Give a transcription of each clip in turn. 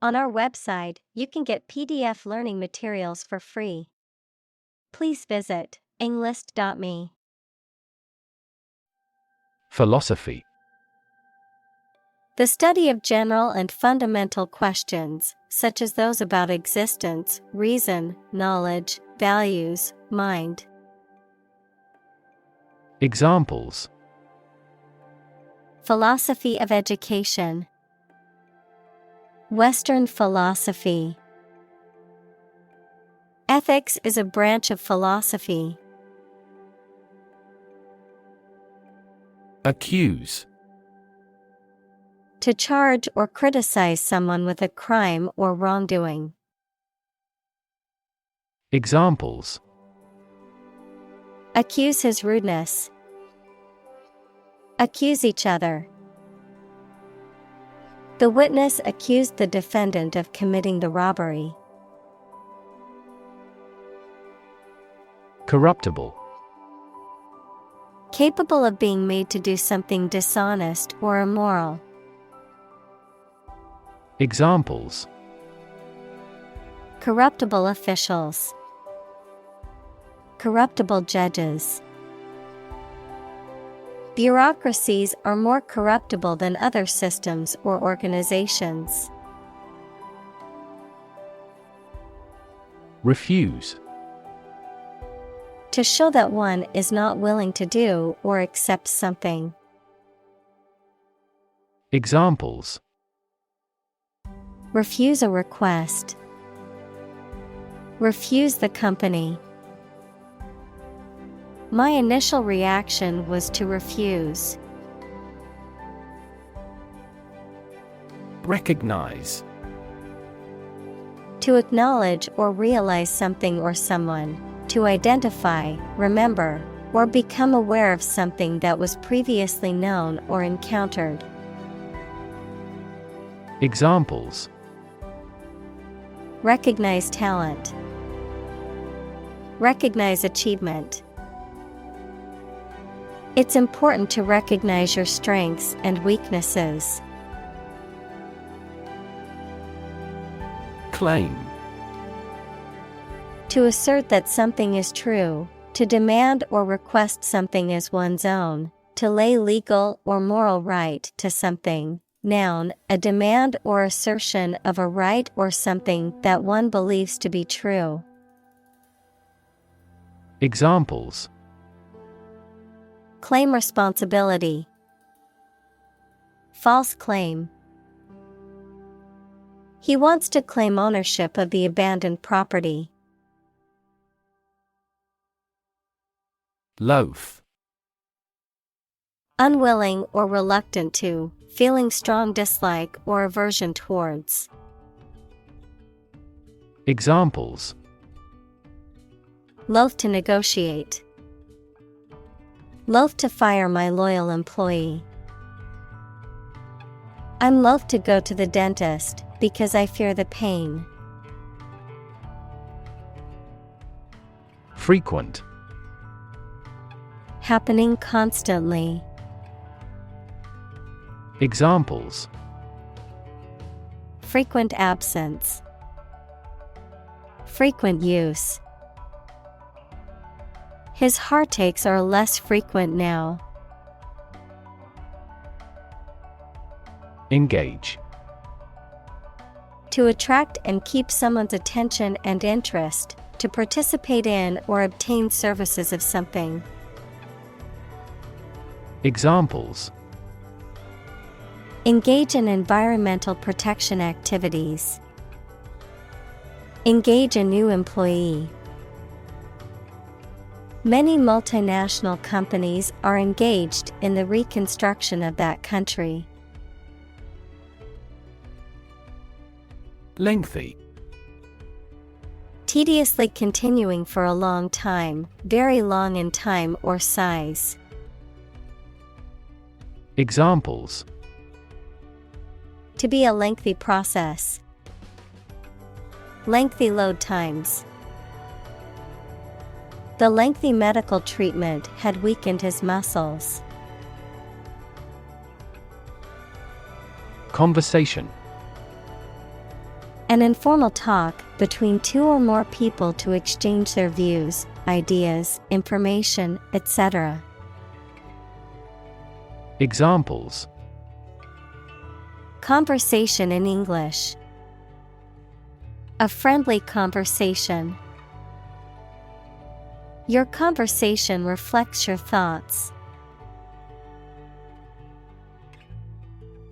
On our website, you can get PDF learning materials for free. Please visit englist.me. Philosophy. The study of general and fundamental questions, such as those about existence, reason, knowledge, values, mind. Examples: Philosophy of education. Western philosophy. Ethics is a branch of philosophy. Accuse. To charge or criticize someone with a crime or wrongdoing. Examples: Accuse his rudeness. Accuse each other. The witness accused the defendant of committing the robbery. Corruptible. Capable of being made to do something dishonest or immoral. Examples: Corruptible officials. Corruptible judges. Bureaucracies are more corruptible than other systems or organizations. Refuse. To show that one is not willing to do or accept something. Examples: Refuse a request. Refuse the company. My initial reaction was to refuse. Recognize. To acknowledge or realize something or someone. To identify, remember, or become aware of something that was previously known or encountered. Examples: Recognize talent. Recognize achievement. It's important to recognize your strengths and weaknesses. Claim. To assert that something is true, to demand or request something as one's own, to lay legal or moral right to something. Noun, a demand or assertion of a right or something that one believes to be true. Examples: Claim responsibility. False claim. He wants to claim ownership of the abandoned property. Loath. Unwilling or reluctant to, feeling strong dislike or aversion towards. Examples: Loath to negotiate. Loath to fire my loyal employee. I'm loath to go to the dentist because I fear the pain. Frequent. Happening constantly. Examples: Frequent absence. Frequent use. His heartaches are less frequent now. Engage. To attract and keep someone's attention and interest, to participate in or obtain services of something. Examples: Engage in environmental protection activities. Engage a new employee. Many multinational companies are engaged in the reconstruction of that country. Lengthy. Tediously continuing for a long time, very long in time or size. Examples: To be a lengthy process. Lengthy load times. The lengthy medical treatment had weakened his muscles. Conversation. An informal talk between two or more people to exchange their views, ideas, information, etc. Examples: conversation in English. A friendly conversation. Your conversation reflects your thoughts.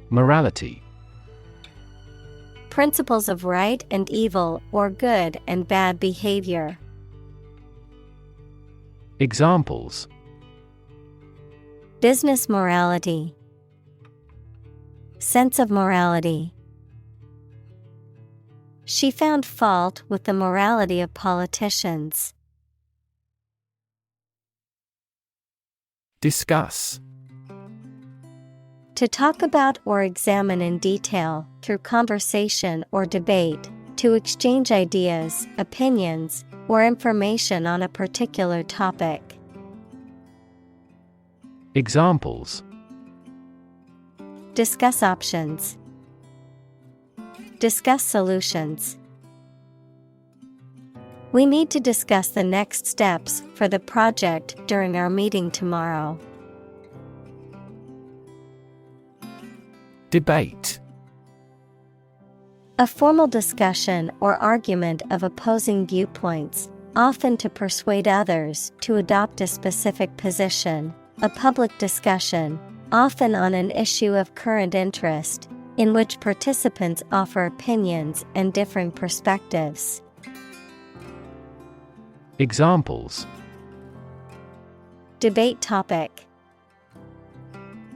Morality. Principles of right and evil or good and bad behavior. Examples: business morality. Sense of morality. She found fault with the morality of politicians. Discuss. To talk about or examine in detail, through conversation or debate, to exchange ideas, opinions, or information on a particular topic. Examples: discuss options. Discuss solutions. We need to discuss the next steps for the project during our meeting tomorrow. Debate. A formal discussion or argument of opposing viewpoints, often to persuade others to adopt a specific position. A public discussion, often on an issue of current interest, in which participants offer opinions and differing perspectives. Examples: debate topic.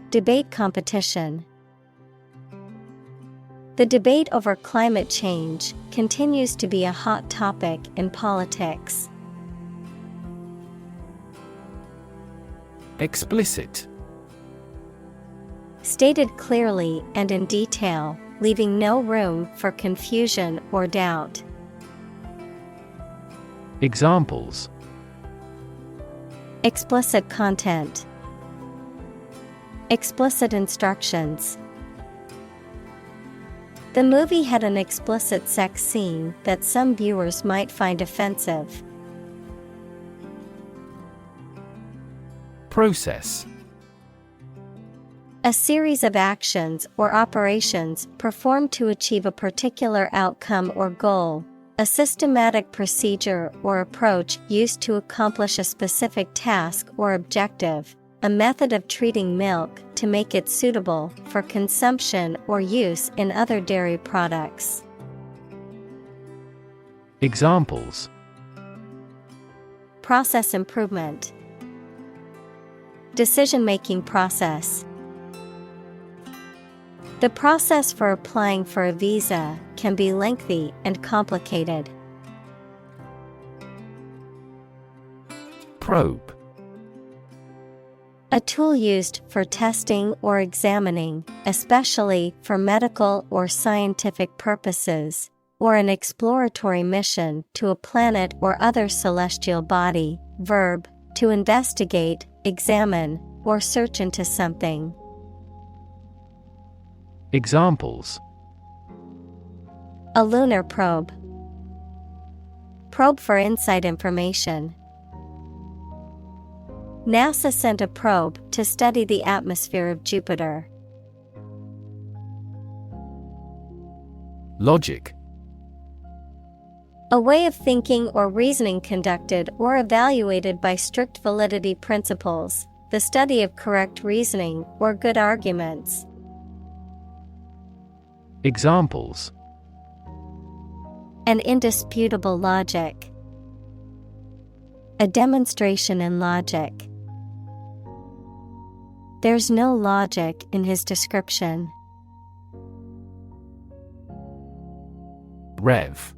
Debate competition. The debate over climate change continues to be a hot topic in politics. Explicit. Stated clearly and in detail, leaving no room for confusion or doubt. Examples: explicit content. Explicit instructions. The movie had an explicit sex scene that some viewers might find offensive. Process. A series of actions or operations performed to achieve a particular outcome or goal. A systematic procedure or approach used to accomplish a specific task or objective. A method of treating milk to make it suitable for consumption or use in other dairy products. Examples: process improvement. Decision-making process. The process for applying for a visa can be lengthy and complicated. Probe. A tool used for testing or examining, especially for medical or scientific purposes, or an exploratory mission to a planet or other celestial body. Verb, to investigate, examine, or search into something. Examples: a lunar probe. Probe for inside information. NASA sent a probe to study the atmosphere of Jupiter. Logic. A way of thinking or reasoning conducted or evaluated by strict validity principles, the study of correct reasoning or good arguments. Examples: an indisputable logic. A demonstration in logic. There's no logic in his description. Rev.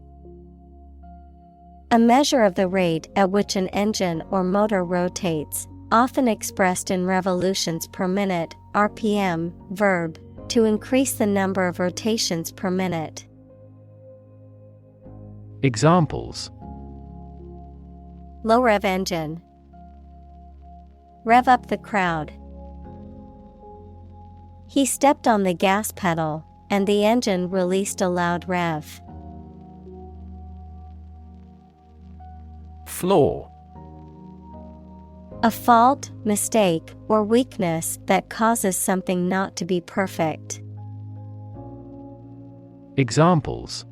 A measure of the rate at which an engine or motor rotates, often expressed in revolutions per minute, RPM. Verb, to increase the number of rotations per minute. Examples: low rev engine. Rev up the crowd. He stepped on the gas pedal, and the engine released a loud rev. Flaw. A fault, mistake, or weakness that causes something not to be perfect. Examples: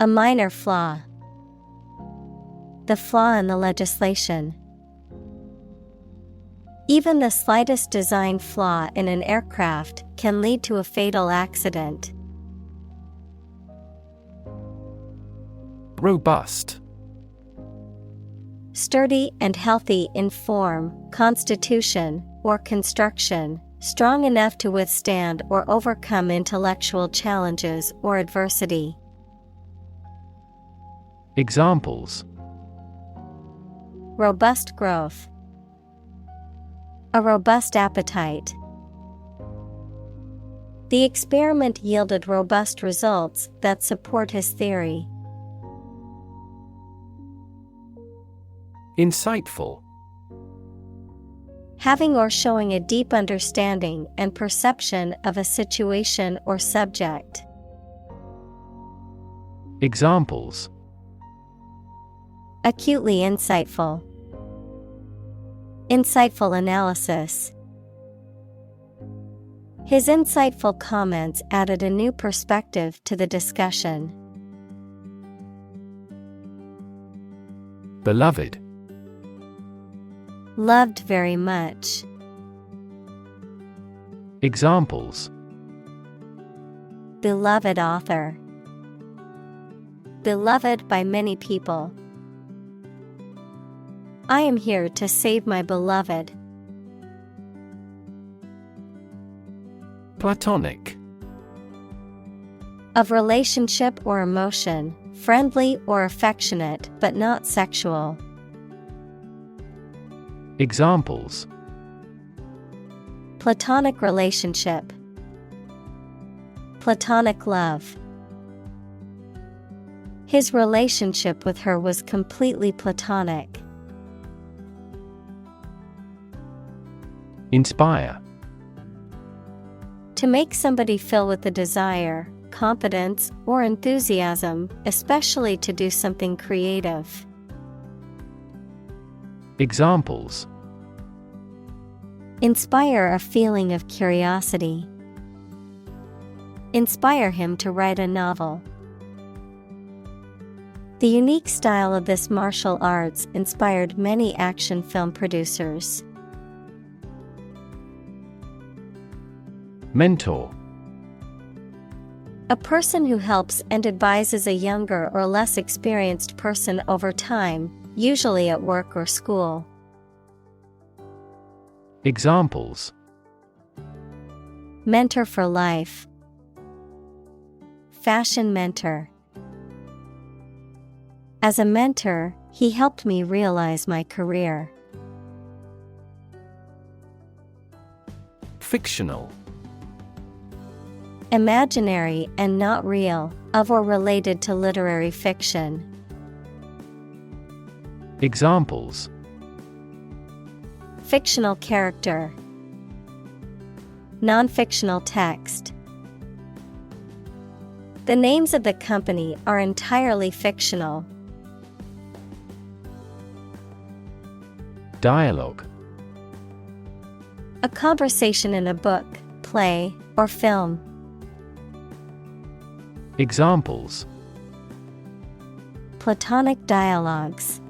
A minor flaw. The flaw in the legislation. Even the slightest design flaw in an aircraft can lead to a fatal accident. Robust. Sturdy and healthy in form, constitution, or construction, strong enough to withstand or overcome intellectual challenges or adversity. Examples: Robust growth. A robust appetite. The experiment yielded robust results that support his theory. Insightful. Having or showing a deep understanding and perception of a situation or subject. Examples: Acutely insightful. Insightful analysis. His insightful comments added a new perspective to the discussion. Beloved. Loved very much. Examples: Beloved author. Beloved by many people. I am here to save my beloved. Platonic. Of relationship or emotion, friendly or affectionate but not sexual. Examples: Platonic relationship. Platonic love. His relationship with her was completely platonic. Inspire. To make somebody feel with the desire, confidence, or enthusiasm, especially to do something creative. Examples: Inspire a feeling of curiosity. Inspire him to write a novel. The unique style of this martial arts inspired many action film producers. Mentor. A person who helps and advises a younger or less experienced person over time, usually at work or school. Examples: Mentor for life. Fashion mentor. As a mentor, he helped me realize my career. Fictional. Imaginary and not real, of or related to literary fiction. Examples: Fictional character. Non-fictional text. The names of the company are entirely fictional. Dialogue. A conversation in a book, play, or film. Examples: Platonic dialogues.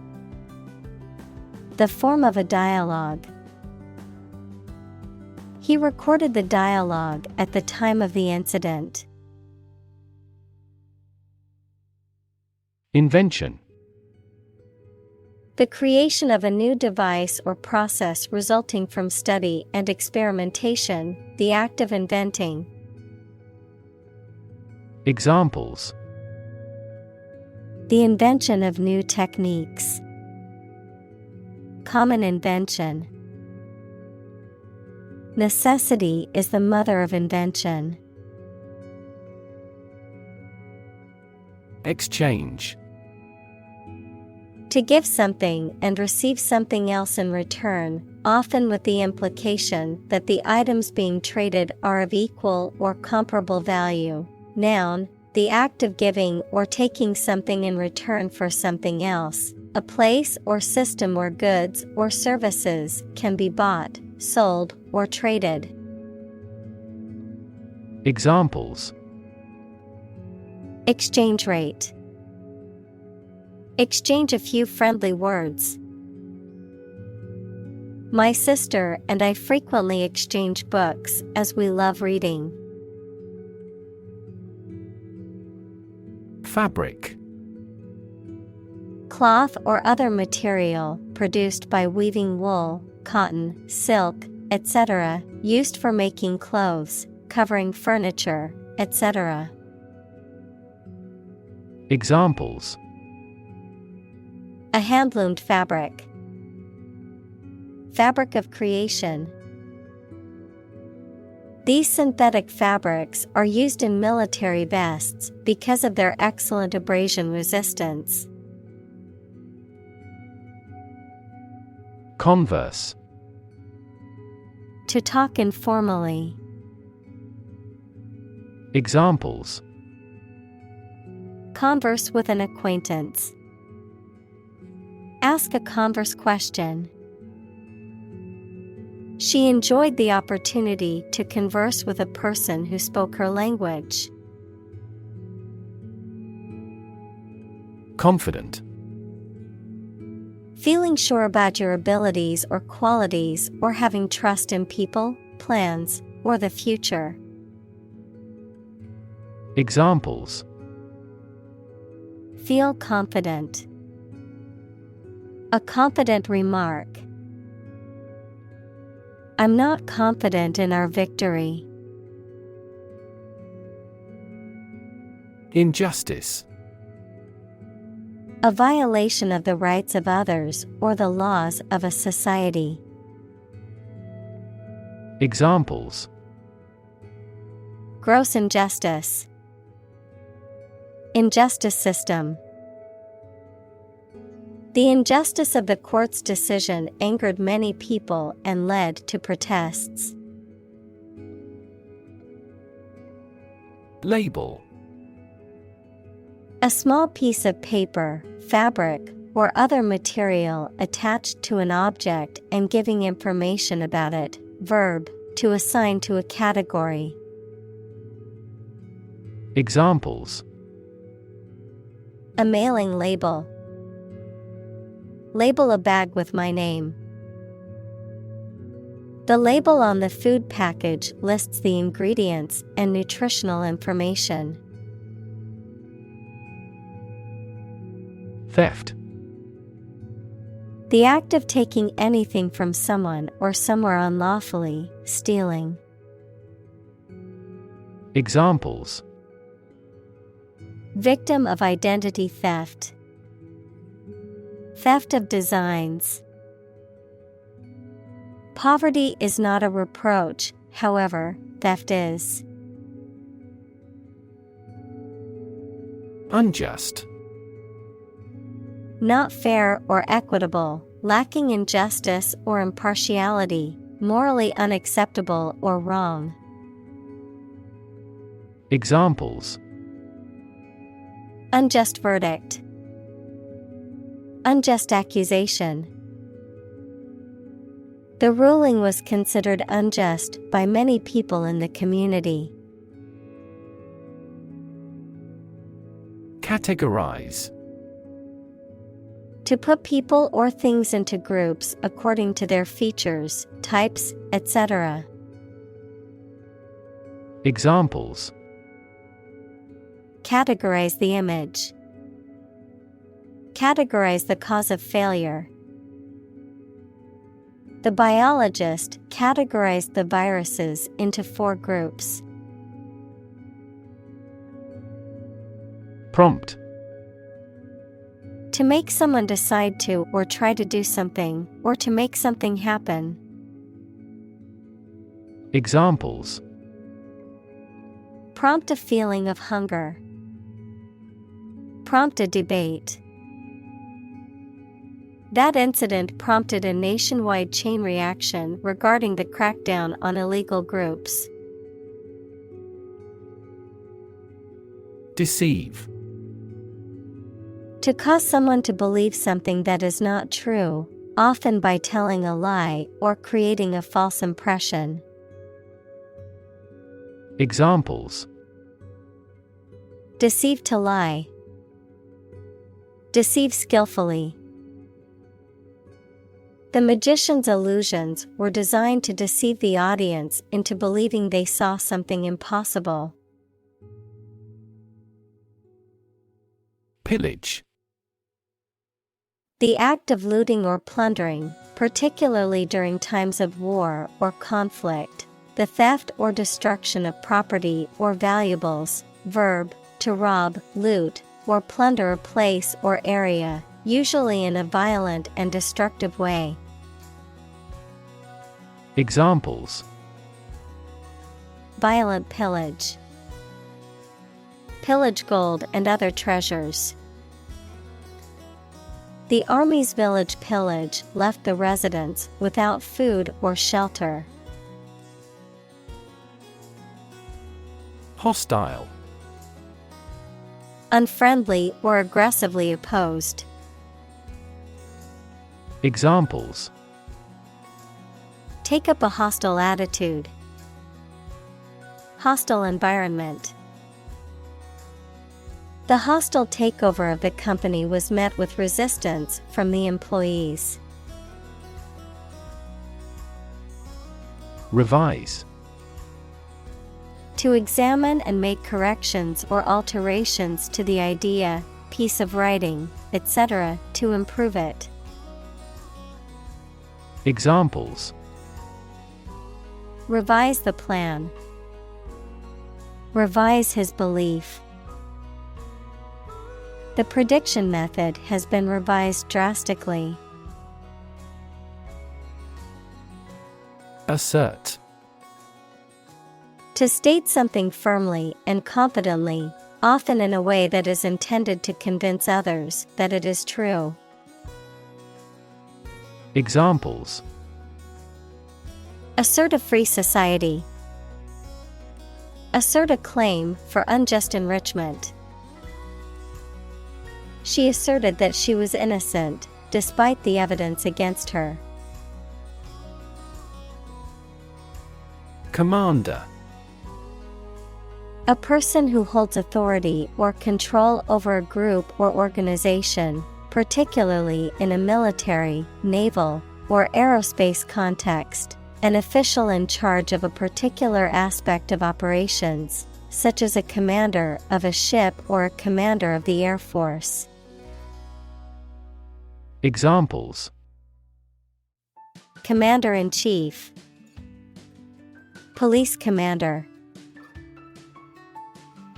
The form of a dialogue. He recorded the dialogue at the time of the incident. Invention. The creation of a new device or process resulting from study and experimentation, the act of inventing. Examples: The invention of new techniques. Common invention. Necessity is the mother of invention. Exchange. To give something and receive something else in return, often with the implication that the items being traded are of equal or comparable value. Noun, the act of giving or taking something in return for something else, a place or system where goods or services can be bought, sold, or traded. Examples: exchange rate, exchange a few friendly words. My sister and I frequently exchange books as we love reading. Fabric. Cloth or other material produced by weaving wool, cotton, silk, etc., used for making clothes, covering furniture, etc. Examples: a hand-loomed fabric, fabric of creation. These synthetic fabrics are used in military vests because of their excellent abrasion resistance. Converse. To talk informally. Examples: converse with an acquaintance. Ask a converse question. She enjoyed the opportunity to converse with a person who spoke her language. Confident. Feeling sure about your abilities or qualities, or having trust in people, plans, or the future. Examples: feel confident. A confident remark. I'm not confident in our victory. Injustice. A violation of the rights of others or the laws of a society. Examples: gross injustice. Injustice system. The injustice of the court's decision angered many people and led to protests. Label. A small piece of paper, fabric, or other material attached to an object and giving information about it. Verb, to assign to a category. Examples: a mailing label. Label a bag with my name. The label on the food package lists the ingredients and nutritional information. Theft. The act of taking anything from someone or somewhere unlawfully, stealing. Examples: victim of identity theft. Theft of designs. Poverty is not a reproach, however, theft is. Unjust. Not fair or equitable, lacking in justice or impartiality, morally unacceptable or wrong. Examples: unjust verdict. Unjust accusation. The ruling was considered unjust by many people in the community. Categorize. To put people or things into groups according to their features, types, etc. Examples: categorize the image. Categorize the cause of failure. The biologist categorized the viruses into 4 groups. Prompt. To make someone decide to or try to do something, or to make something happen. Examples: prompt a feeling of hunger. Prompt a debate. That incident prompted a nationwide chain reaction regarding the crackdown on illegal groups. Deceive. To cause someone to believe something that is not true, often by telling a lie or creating a false impression. Examples: Deceive to lie. Deceive skillfully. The magician's illusions were designed to deceive the audience into believing they saw something impossible. Pillage. The act of looting or plundering, particularly during times of war or conflict. The theft or destruction of property or valuables. Verb, to rob, loot, or plunder a place or area, usually in a violent and destructive way. Examples: Violent pillage. Pillage gold and other treasures. The army's village pillage left the residents without food or shelter. Hostile. Unfriendly or aggressively opposed. Examples: Take up a hostile attitude. Hostile environment. The hostile takeover of the company was met with resistance from the employees. Revise. To examine and make corrections or alterations to the idea, piece of writing, etc., to improve it. Examples: Revise the plan. Revise his belief. The prediction method has been revised drastically. Assert. To state something firmly and confidently, often in a way that is intended to convince others that it is true. Examples: Assert a free society. Assert a claim for unjust enrichment. She asserted that she was innocent, despite the evidence against her. Commander. A person who holds authority or control over a group or organization, particularly in a military, naval, or aerospace context. An official in charge of a particular aspect of operations, such as a commander of a ship or a commander of the Air Force. Examples: Commander-in-Chief. Police commander.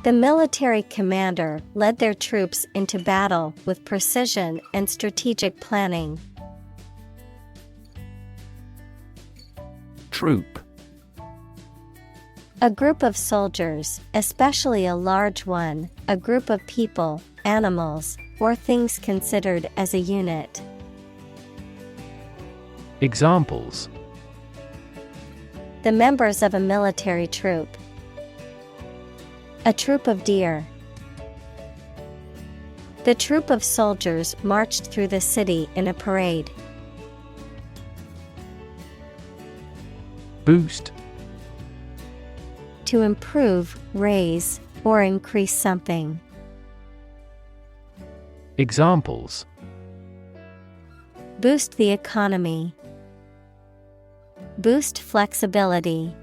The military commander led their troops into battle with precision and strategic planning. Troop. A group of soldiers, especially a large one, a group of people, animals, or things considered as a unit. Examples: The members of a military troop. A troop of deer. The troop of soldiers marched through the city in a parade. Boost. To improve, raise, or increase something. Examples: Boost the economy. Boost flexibility.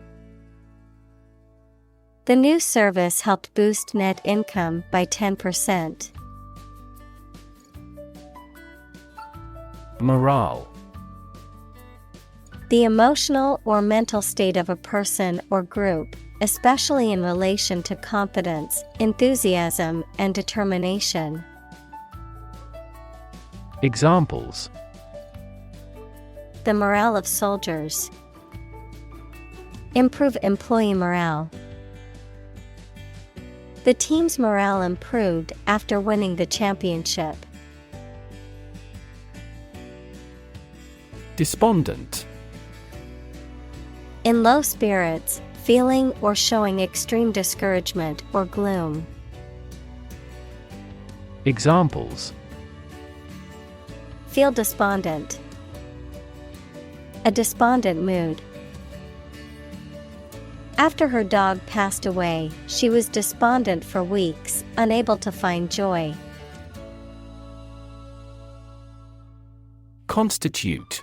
The new service helped boost net income by 10%. Morale. The emotional or mental state of a person or group, especially in relation to confidence, enthusiasm, and determination. Examples: The morale of soldiers. Improve employee morale. The team's morale improved after winning the championship. Despondent. In low spirits, feeling or showing extreme discouragement or gloom. Examples: Feel despondent. A despondent mood. After her dog passed away, she was despondent for weeks, unable to find joy. Constitute.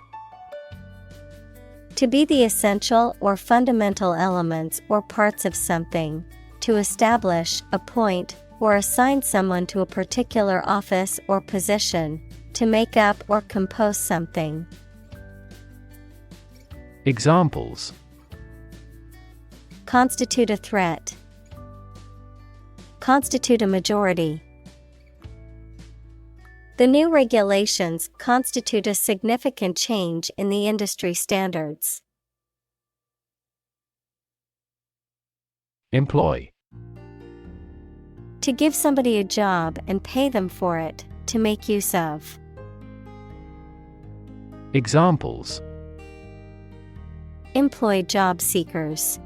To be the essential or fundamental elements or parts of something. To establish, appoint, or assign someone to a particular office or position. To make up or compose something. Examples: Constitute a threat. Constitute a majority. The new regulations constitute a significant change in the industry standards. Employ. To give somebody a job and pay them for it, to make use of. Examples: Employ job seekers.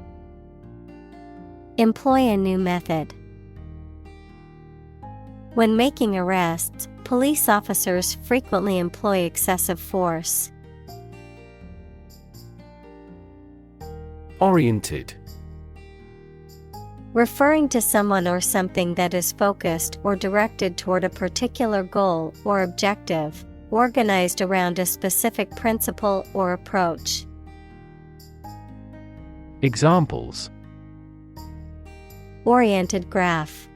Employ a new method. When making arrests, police officers frequently employ excessive force. Oriented. Referring to someone or something that is focused or directed toward a particular goal or objective, organized around a specific principle or approach. Examples: Oriented graph.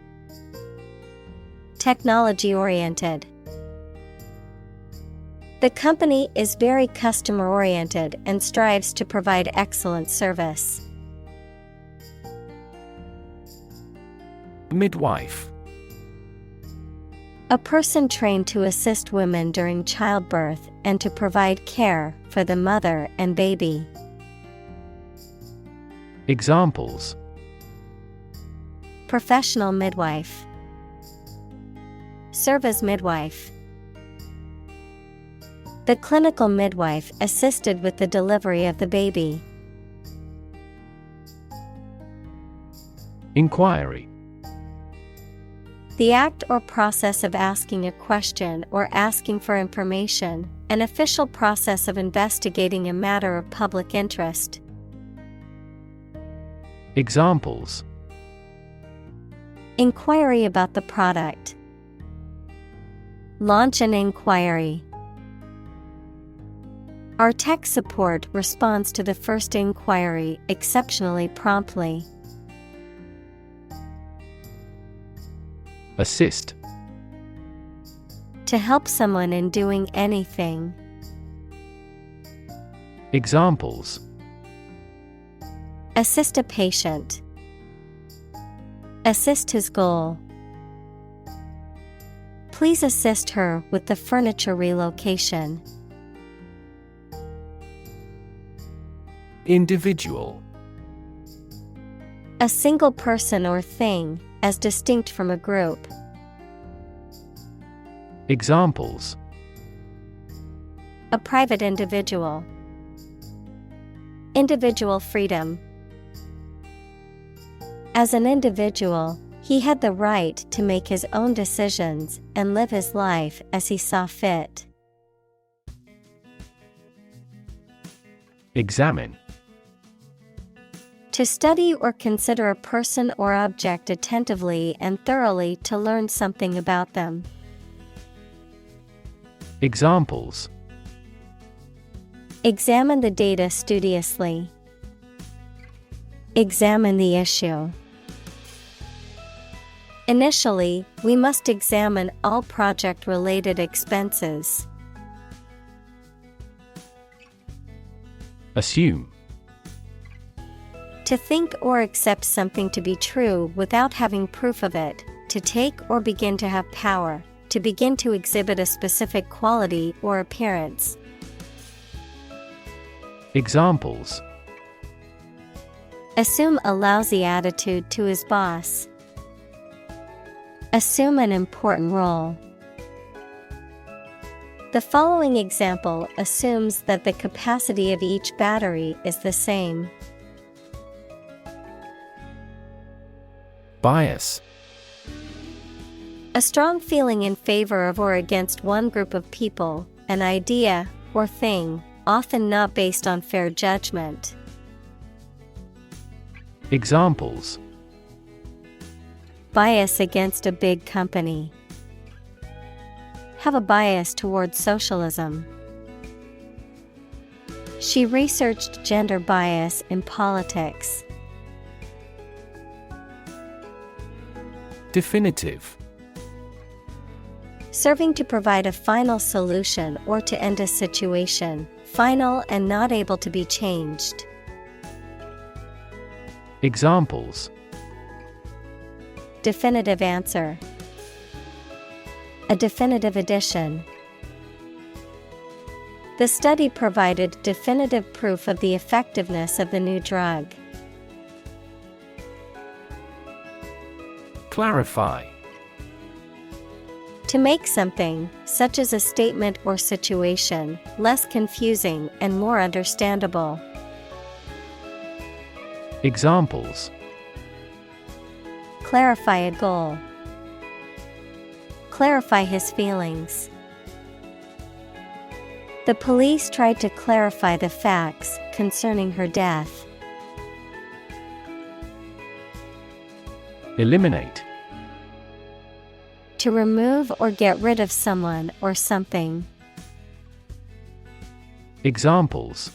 Technology-oriented. The company is very customer-oriented and strives to provide excellent service. Midwife. A person trained to assist women during childbirth and to provide care for the mother and baby. Examples: Professional midwife. Serve as midwife. The clinical midwife assisted with the delivery of the baby. Inquiry. The act or process of asking a question or asking for information, an official process of investigating a matter of public interest. Examples: Inquiry about the product. Launch an inquiry. Our tech support responds to the first inquiry exceptionally promptly. Assist. To help someone in doing anything. Examples: Assist a patient. Assist his goal. Please assist her with the furniture relocation. Individual. A single person or thing, as distinct from a group. Examples: A private individual. Individual freedom. As an individual, he had the right to make his own decisions and live his life as he saw fit. Examine. To study or consider a person or object attentively and thoroughly to learn something about them. Examples: Examine the data studiously. Examine the issue. Initially, we must examine all project-related expenses. Assume. To think or accept something to be true without having proof of it, to take or begin to have power, to begin to exhibit a specific quality or appearance. Examples: Assume a lousy attitude to his boss. Assume an important role. The following example assumes that the capacity of each battery is the same. Bias. A strong feeling in favor of or against one group of people, an idea, or thing, often not based on fair judgment. Examples: Bias against a big company. Have a bias towards socialism. She researched gender bias in politics. Definitive. Serving to provide a final solution or to end a situation, final and not able to be changed. Examples: Definitive answer. A definitive addition. The study provided definitive proof of the effectiveness of the new drug. Clarify. To make something, such as a statement or situation, less confusing and more understandable. Examples: Clarify a goal. Clarify his feelings. The police tried to clarify the facts concerning her death. Eliminate. To remove or get rid of someone or something. Examples: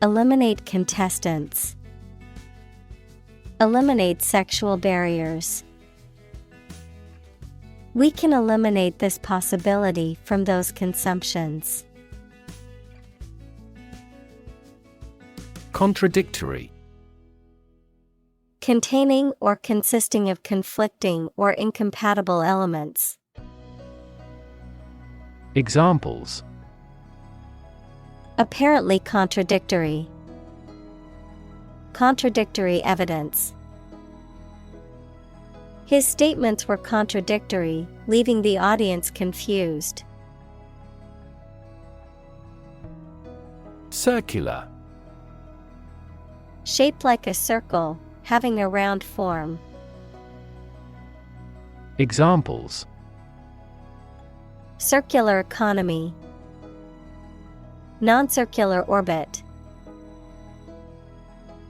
Eliminate contestants. Eliminate sexual barriers. We can eliminate this possibility from those consumptions. Contradictory. Containing or consisting of conflicting or incompatible elements. Examples: Apparently contradictory. Contradictory evidence. His statements were contradictory, leaving the audience confused. Circular. Shaped like a circle, having a round form. Examples: Circular economy. Non-circular orbit.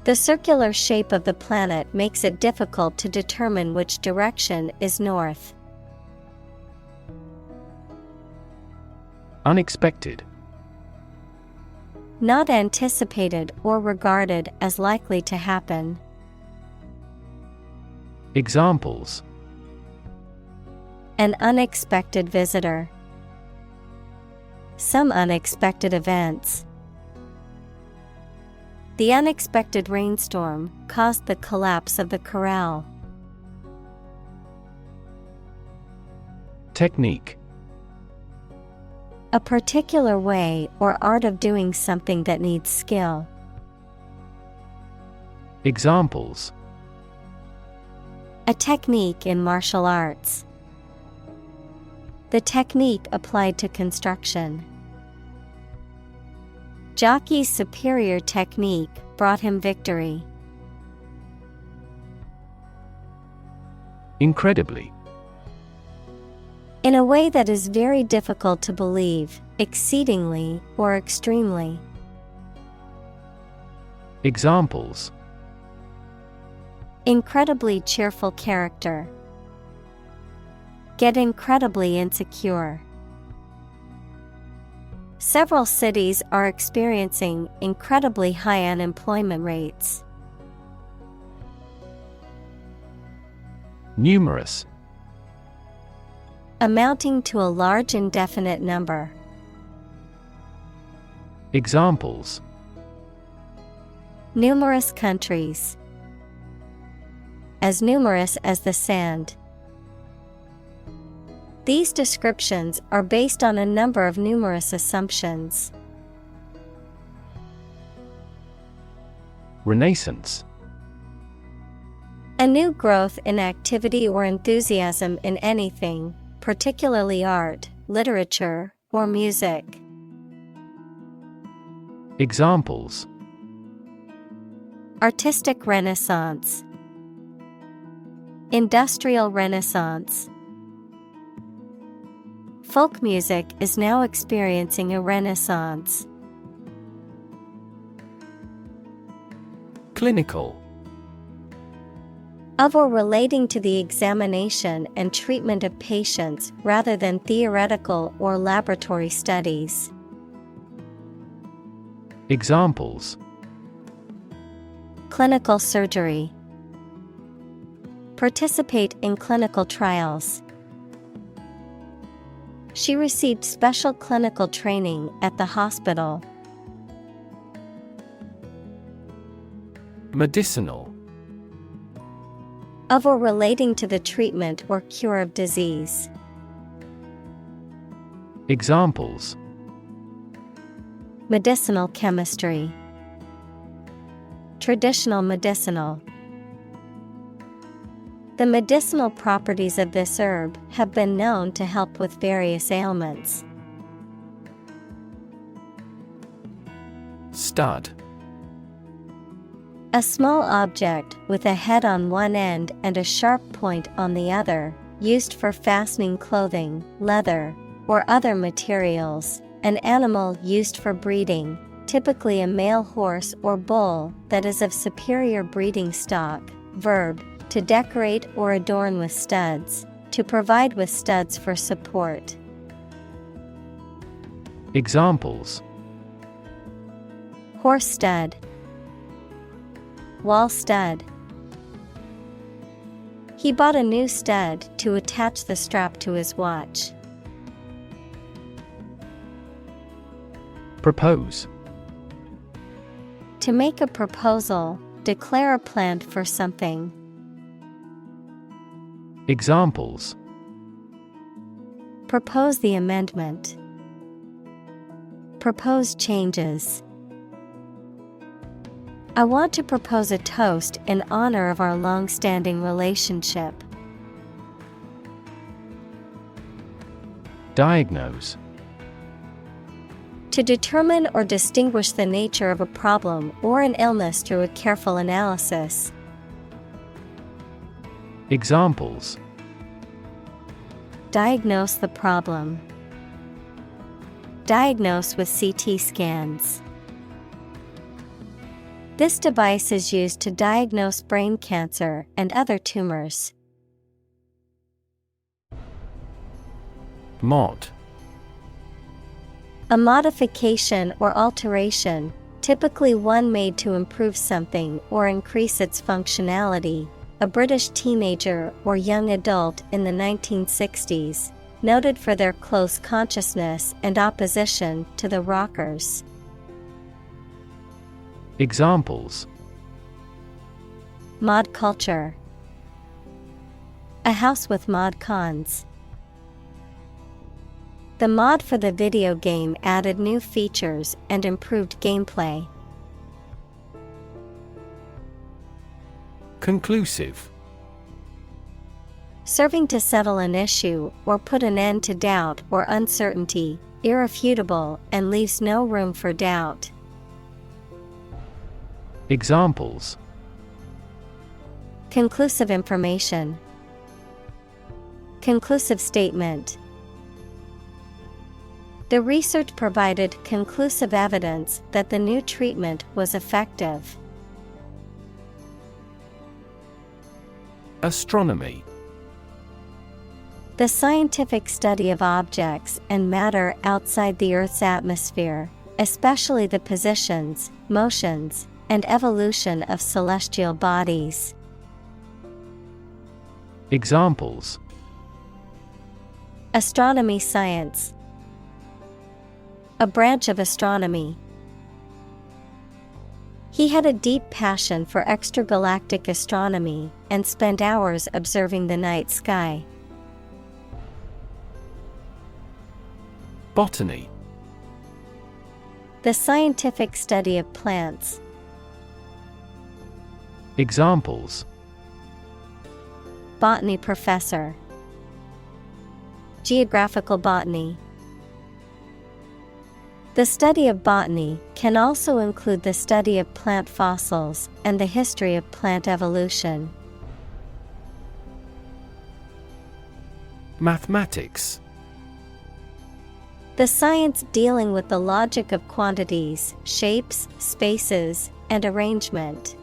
The circular shape of the planet makes it difficult to determine which direction is north. Unexpected. Not anticipated or regarded as likely to happen. Examples: An unexpected visitor. Some unexpected events. The unexpected rainstorm caused the collapse of the corral. Technique. A particular way or art of doing something that needs skill. Examples: A technique in martial arts. The technique applied to construction. Jockey's superior technique brought him victory. Incredibly. In a way that is very difficult to believe, exceedingly or extremely. Examples: Incredibly cheerful character. Get incredibly insecure. Several cities are experiencing incredibly high unemployment rates. Numerous. Amounting to a large indefinite number. Examples: Numerous countries. As numerous as the sand. These descriptions are based on a number of numerous assumptions. Renaissance. A new growth in activity or enthusiasm in anything, particularly art, literature, or music. Examples: Artistic renaissance. Industrial Renaissance. Folk music is now experiencing a renaissance. Clinical. Of or relating to the examination and treatment of patients rather than theoretical or laboratory studies. Examples: clinical surgery, participate in clinical trials. She received special clinical training at the hospital. Medicinal. Of or relating to the treatment or cure of disease. Examples: medicinal chemistry, traditional medicinal. The medicinal properties of this herb have been known to help with various ailments. Stud. A small object with a head on one end and a sharp point on the other, used for fastening clothing, leather, or other materials. An animal used for breeding, typically a male horse or bull that is of superior breeding stock. Verb: to decorate or adorn with studs, to provide with studs for support. Examples: horse stud, wall stud. He bought a new stud to attach the strap to his watch. Propose. To make a proposal, declare a plan for something. Examples: propose the amendment, propose changes. I want to propose a toast in honor of our long-standing relationship. Diagnose. To determine or distinguish the nature of a problem or an illness through a careful analysis. Examples: diagnose the problem, diagnose with CT scans. This device is used to diagnose brain cancer and other tumors. Mod. A modification or alteration, typically one made to improve something or increase its functionality. A British teenager or young adult in the 1960s, noted for their close consciousness and opposition to the rockers. Examples: mod culture, a house with mod cons. The mod for the video game added new features and improved gameplay. Conclusive. Serving to settle an issue or put an end to doubt or uncertainty, irrefutable and leaves no room for doubt. Examples: conclusive information, conclusive statement. The research provided conclusive evidence that the new treatment was effective. Astronomy. The scientific study of objects and matter outside the Earth's atmosphere, especially the positions, motions, and evolution of celestial bodies. Examples: astronomy science, a branch of astronomy. He had a deep passion for extragalactic astronomy and spent hours observing the night sky. Botany. The scientific study of plants. Examples: botany professor, geographical botany. The study of botany can also include the study of plant fossils and the history of plant evolution. Mathematics. The science dealing with the logic of quantities, shapes, spaces, and arrangement.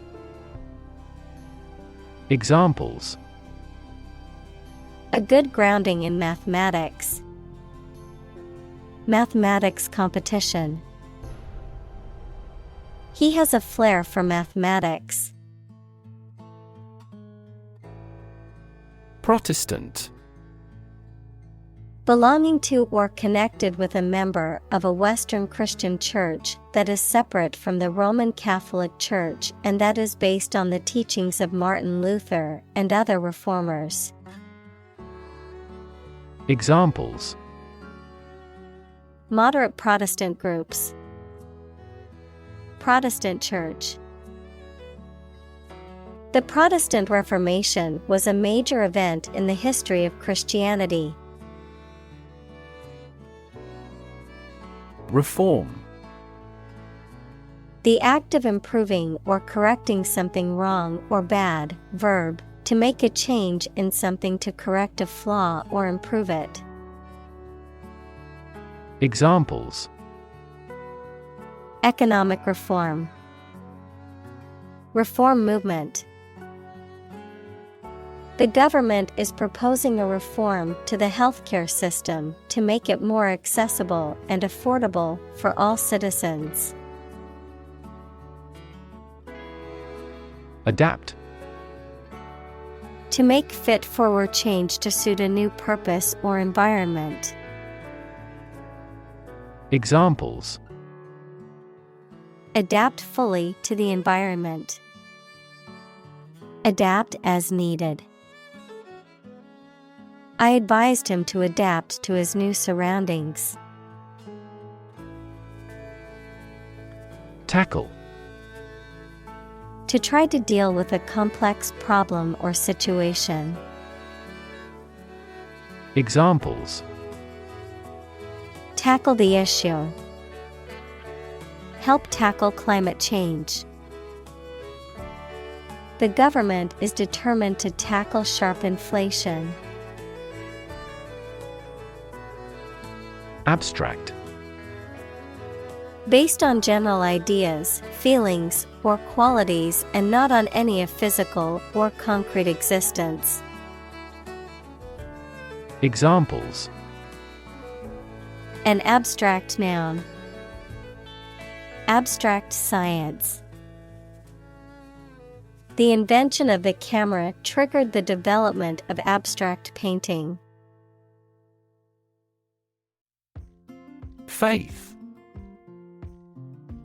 Examples: A good grounding in mathematics. Mathematics competition. He has a flair for mathematics. Protestant. Belonging to or connected with a member of a Western Christian church that is separate from the Roman Catholic Church and that is based on the teachings of Martin Luther and other reformers. Examples: Moderate Protestant groups. Protestant church. The Protestant Reformation was a major event in the history of Christianity. Reform. The act of improving or correcting something wrong or bad. Verb, to make a change in something to correct a flaw or improve it. Examples: Economic reform. Reform movement. The government is proposing a reform to the healthcare system to make it more accessible and affordable for all citizens. Adapt. To make fit forward change to suit a new purpose or environment. Examples: Adapt fully to the environment. Adapt as needed. I advised him to adapt to his new surroundings. Tackle. To try to deal with a complex problem or situation. Examples: Tackle the issue. Help tackle climate change. The government is determined to tackle sharp inflation. Abstract. Based on general ideas, feelings, or qualities and not on any of physical or concrete existence. Examples: An abstract noun. Abstract science. The invention of the camera triggered the development of abstract painting. Faith.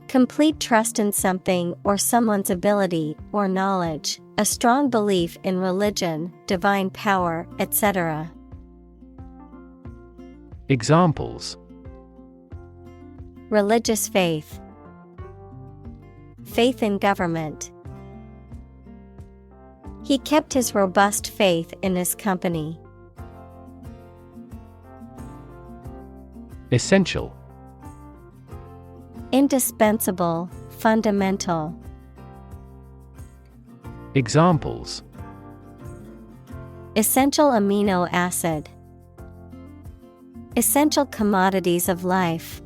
Complete trust in something or someone's ability or knowledge, a strong belief in religion, divine power, etc. Examples: Religious faith. Faith in government. He kept his robust faith in his company. Essential. Indispensable, fundamental. Examples: Essential amino acid. Essential commodities of life.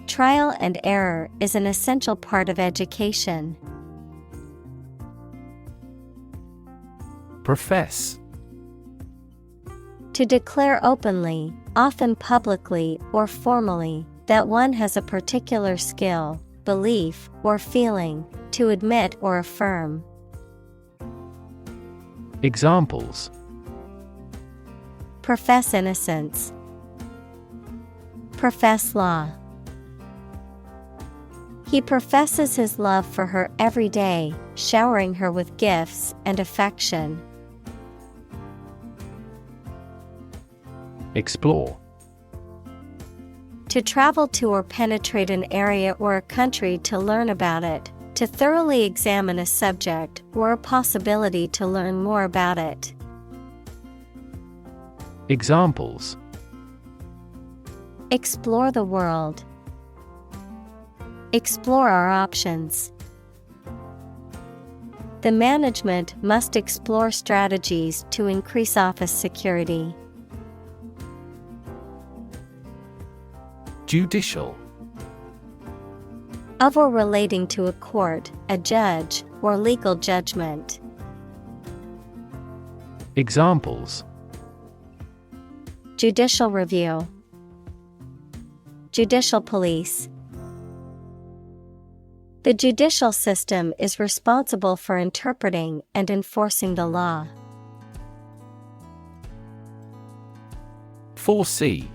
Trial and error is an essential part of education. Profess. To declare openly, often publicly or formally, that one has a particular skill, belief, or feeling, to admit or affirm. Examples: Profess innocence. Profess law. He professes his love for her every day, showering her with gifts and affection. Explore. To travel to or penetrate an area or a country to learn about it, to thoroughly examine a subject or a possibility to learn more about it. Examples: Explore the world. Explore our options. The management must explore strategies to increase office security. Judicial. Of or relating to a court, a judge, or legal judgment. Examples: Judicial review. Judicial police. The judicial system is responsible for interpreting and enforcing the law. Foresee.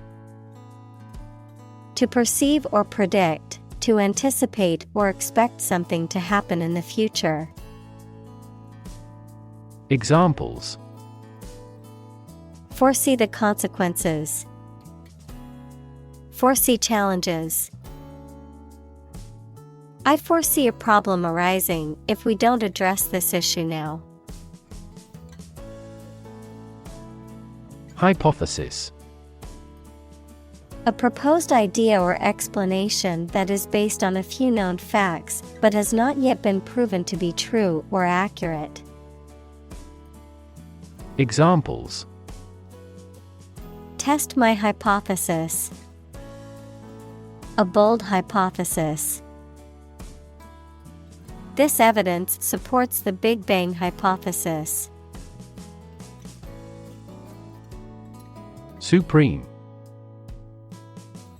To perceive or predict, to anticipate or expect something to happen in the future. Examples: Foresee the consequences. Foresee challenges. I foresee a problem arising if we don't address this issue now. Hypothesis. A proposed idea or explanation that is based on a few known facts but has not yet been proven to be true or accurate. Examples: Test my hypothesis. A bold hypothesis. This evidence supports the Big Bang hypothesis. Supreme.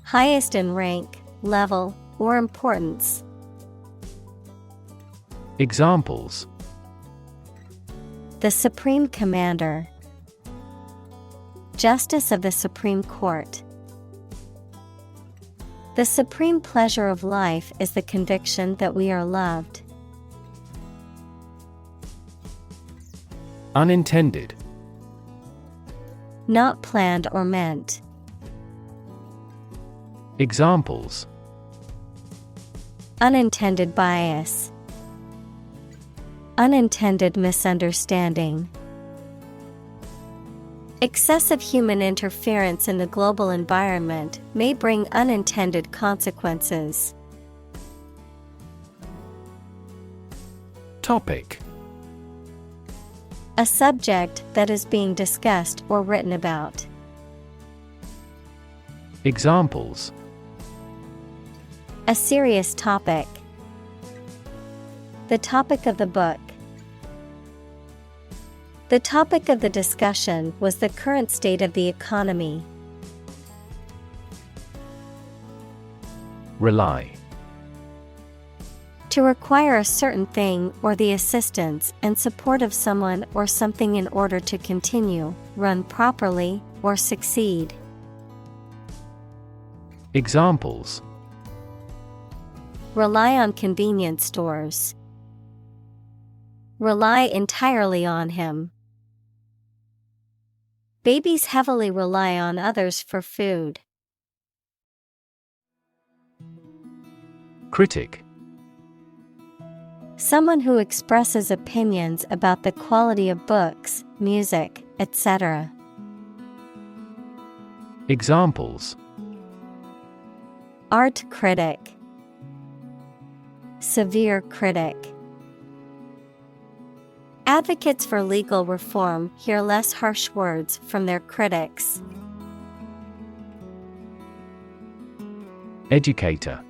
Highest in rank, level, or importance. Examples: The Supreme Commander. Justice of the Supreme Court. The supreme pleasure of life is the conviction that we are loved. Unintended. Not planned or meant. Examples: Unintended bias. Unintended misunderstanding. Excessive human interference in the global environment may bring unintended consequences. Topic. A subject that is being discussed or written about. Examples: A serious topic. The topic of the book. The topic of the discussion was the current state of the economy. Rely. To require a certain thing or the assistance and support of someone or something in order to continue, run properly, or succeed. Examples: Rely on convenience stores. Rely entirely on him. Babies heavily rely on others for food. Critic. Someone who expresses opinions about the quality of books, music, etc. Examples: Art critic. Severe critic. Advocates for legal reform hear less harsh words from their critics. Educator.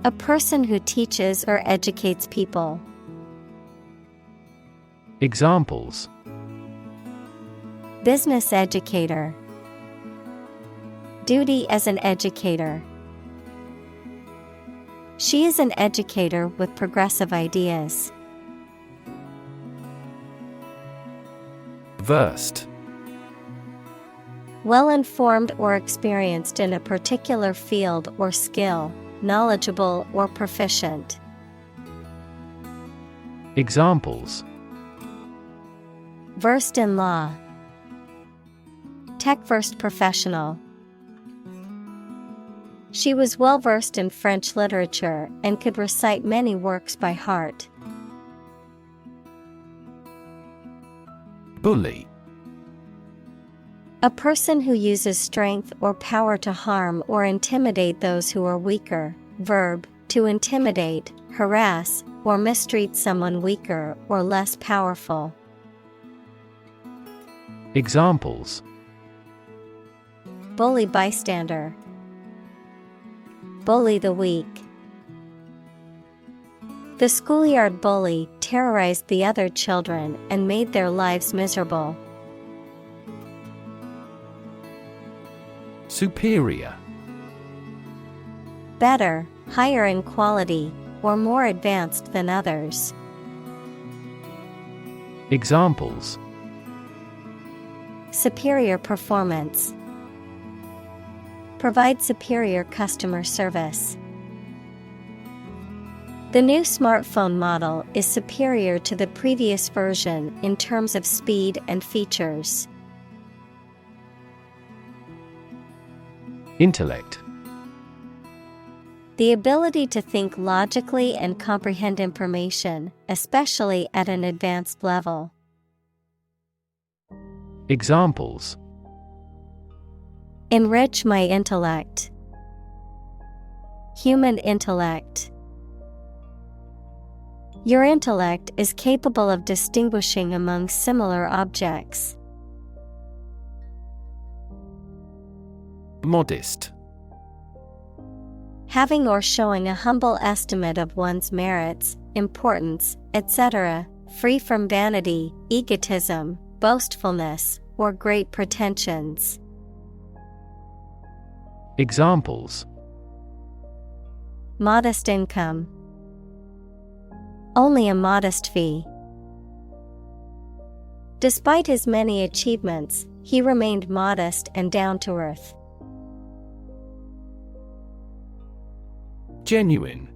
A person who teaches or educates people. Examples: Business educator. Duty as an educator. She is an educator with progressive ideas. Versed. Well-informed or experienced in a particular field or skill, knowledgeable or proficient. Examples: Versed in law. Tech-versed professional. She was well-versed in French literature and could recite many works by heart. Bully. A person who uses strength or power to harm or intimidate those who are weaker. Verb, to intimidate, harass, or mistreat someone weaker or less powerful. Examples: Bully bystander. Bully the weak. The schoolyard bully terrorized the other children and made their lives miserable. Superior. Better, higher in quality, or more advanced than others. Examples: Superior performance. Provide superior customer service. The new smartphone model is superior to the previous version in terms of speed and features. Intellect. The ability to think logically and comprehend information, especially at an advanced level. Examples: Enrich my intellect. Human intellect. Your intellect is capable of distinguishing among similar objects. Modest. Having or showing a humble estimate of one's merits, importance, etc., free from vanity, egotism, boastfulness, or great pretensions. Examples: Modest income. Only a modest fee. Despite his many achievements, he remained modest and down to earth. Genuine.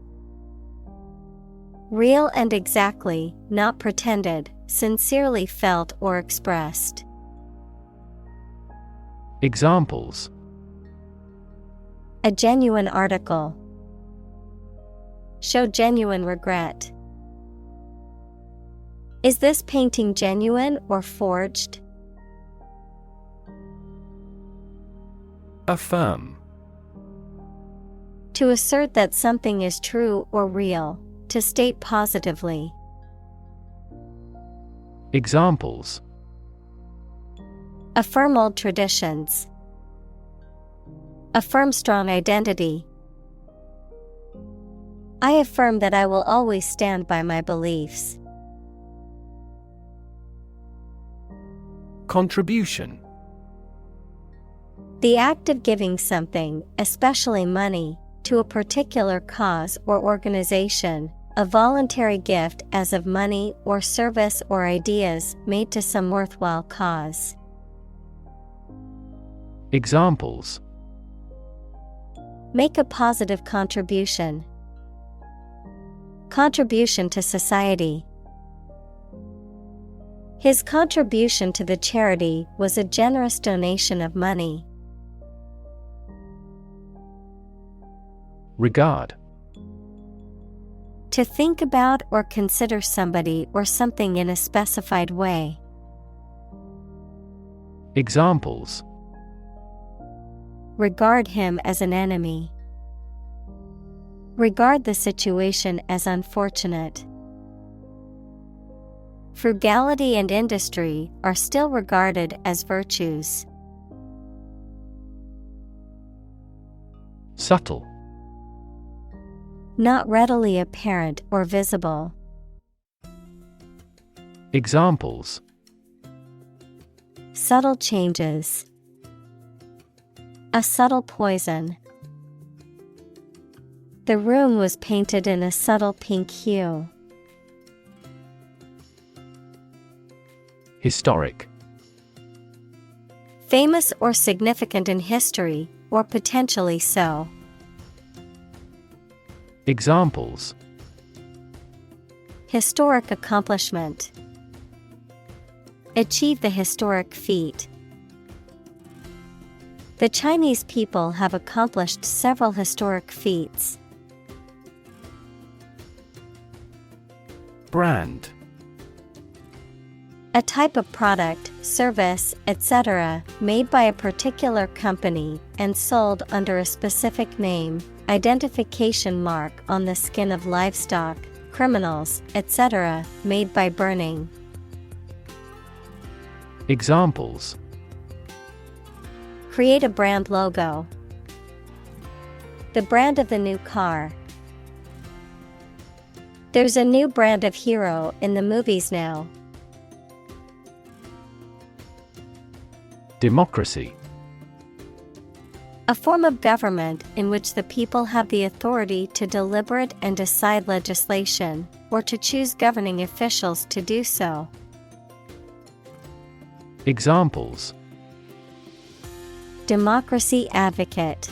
Real and exactly, not pretended, sincerely felt or expressed. Examples: A genuine article. Show genuine regret. Is this painting genuine or forged? Affirm. To assert that something is true or real, to state positively. Examples: Affirm old traditions. Affirm strong identity. I affirm that I will always stand by my beliefs. Contribution. The act of giving something, especially money, to a particular cause or organization, a voluntary gift as of money or service or ideas made to some worthwhile cause. Examples: Make a positive contribution. Contribution to society. His contribution to the charity was a generous donation of money. Regard. To think about or consider somebody or something in a specified way. Examples: Regard him as an enemy. Regard the situation as unfortunate. Frugality and industry are still regarded as virtues. Subtle. Not readily apparent or visible. Examples: Subtle changes. A subtle poison. The room was painted in a subtle pink hue. Historic. Famous or significant in history, or potentially so. Examples: Historic accomplishment. Achieve the historic feat. The Chinese people have accomplished several historic feats. Brand. A type of product, service, etc., made by a particular company and sold under a specific name, identification mark on the skin of livestock, criminals, etc., made by burning. Examples: Create a brand logo. The brand of the new car. There's a new brand of hero in the movies now. Democracy. A form of government in which the people have the authority to deliberate and decide legislation, or to choose governing officials to do so. Examples: Democracy advocate.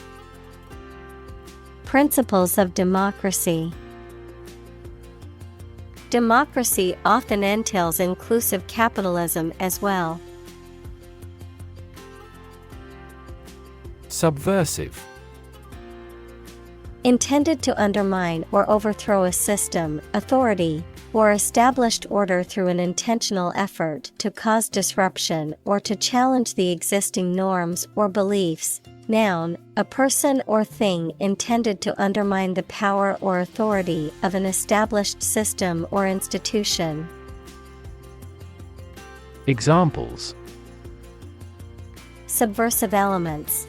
Principles of democracy. Democracy often entails inclusive capitalism as well. Subversive. Intended to undermine or overthrow a system, authority, or established order through an intentional effort to cause disruption or to challenge the existing norms or beliefs. Noun, a person or thing intended to undermine the power or authority of an established system or institution. Examples: Subversive elements.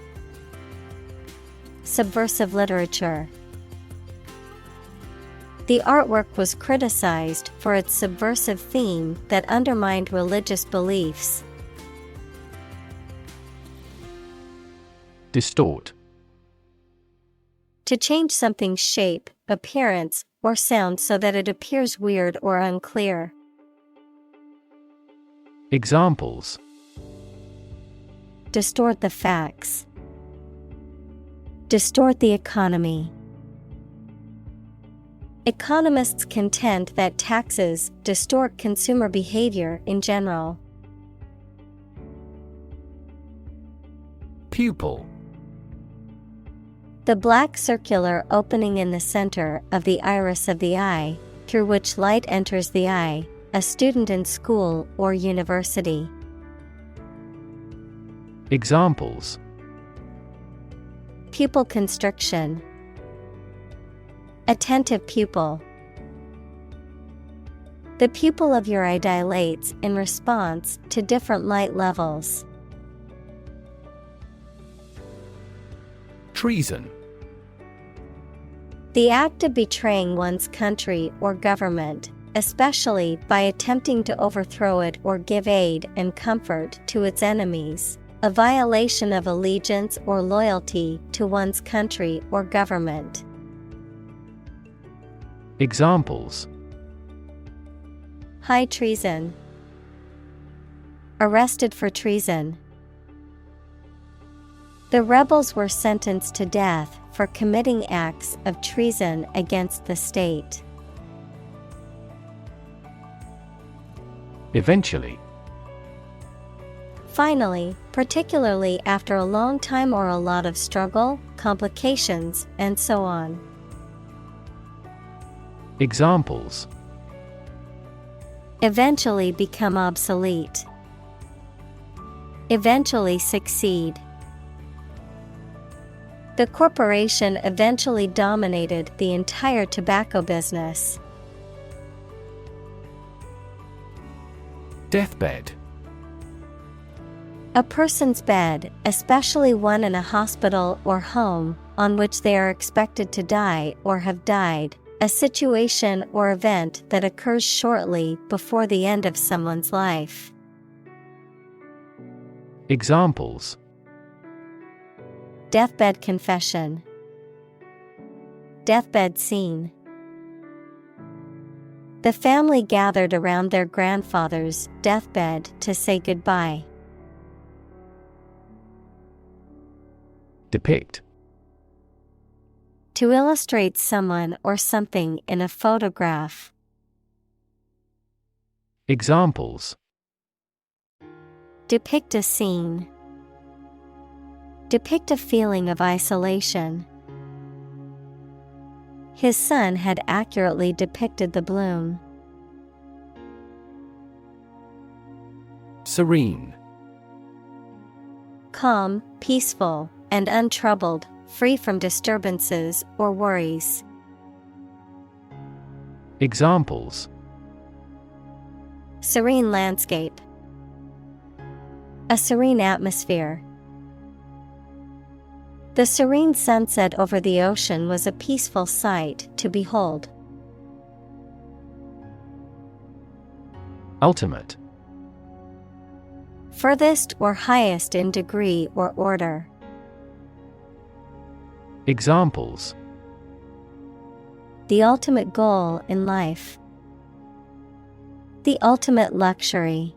Subversive literature. The artwork was criticized for its subversive theme that undermined religious beliefs. Distort. To change something's shape, appearance, or sound so that it appears weird or unclear. Examples: Distort the facts. Distort the economy. Economists contend that taxes distort consumer behavior in general. Pupil. The black circular opening in the center of the iris of the eye, through which light enters the eye, a student in school or university. Examples: Pupil constriction. Attentive pupil. The pupil of your eye dilates in response to different light levels. Treason. The act of betraying one's country or government, especially by attempting to overthrow it or give aid and comfort to its enemies, a violation of allegiance or loyalty to one's country or government. Examples: High treason. Arrested for treason. The rebels were sentenced to death for committing acts of treason against the state. Eventually. Finally, particularly after a long time or a lot of struggle, complications, and so on. Examples: Eventually become obsolete. Eventually succeed. The corporation eventually dominated the entire tobacco business. Deathbed. A person's bed, especially one in a hospital or home, on which they are expected to die or have died, a situation or event that occurs shortly before the end of someone's life. Examples: Deathbed confession. Deathbed scene. The family gathered around their grandfather's deathbed to say goodbye. Depict. To illustrate someone or something in a photograph. Examples: Depict a scene. Depict a feeling of isolation. His son had accurately depicted the bloom. Serene. Calm, peaceful, and untroubled, free from disturbances or worries. Examples. Serene landscape. A serene atmosphere. The serene sunset over the ocean was a peaceful sight to behold. Ultimate. Furthest or highest in degree or order. Examples. The ultimate goal in life. The ultimate luxury.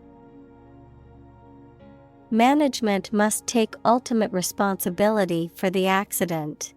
Management must take ultimate responsibility for the accident.